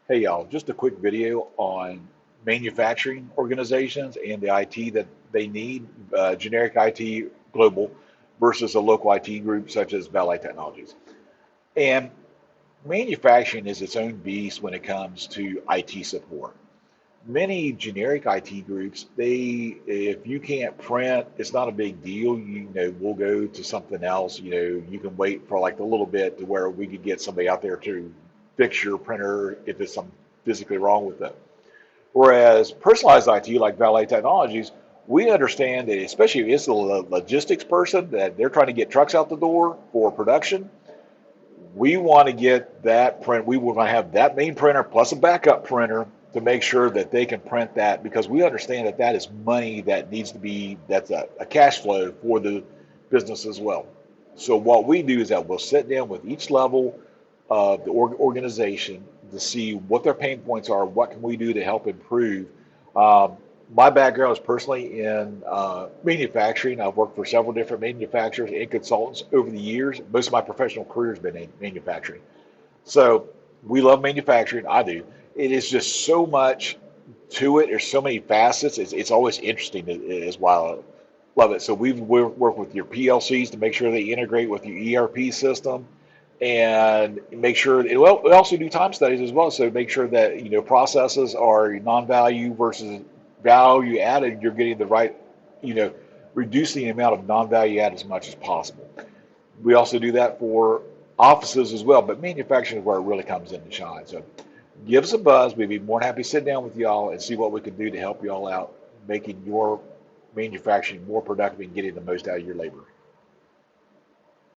Hey y'all, just a quick video on manufacturing organizations and the IT that they need, generic IT global versus a local IT group such as Valet Technologies. And manufacturing is its own beast when it comes to IT support. Many generic IT groups, if you can't print, it's not a big deal. We'll go to something else. You can wait for like a little bit to where we could get somebody out there to fix your printer if it's something physically wrong with it. Whereas personalized IT, like Valet Technologies, we understand that, especially if it's a logistics person that they're trying to get trucks out the door for production, we want to get that print. We want to have that main printer plus a backup printer to make sure that they can print that because we understand that that is money that needs to be, that's a cash flow for the business as well. So what we do is that we'll sit down with each level of the organization to see what their pain points are, what can we do to help improve. Um, my background is personally in manufacturing. I've worked for several different manufacturers and consultants over the years. Most of my professional career has been in manufacturing. So we love manufacturing. I do. It is just so much to it. There's so many facets. It's always interesting is why I love it. So we work with your PLCs to make sure they integrate with your ERP system and make sure, well, we also do time studies as well. So make sure that, processes are non-value versus value added. You're getting the right, you know, reducing the amount of non-value add as much as possible. We also do that for offices as well, but manufacturing is where it really comes in to shine. So give us a buzz. We'd be more than happy to sit down with y'all and see what we can do to help y'all out, making your manufacturing more productive and getting the most out of your labor.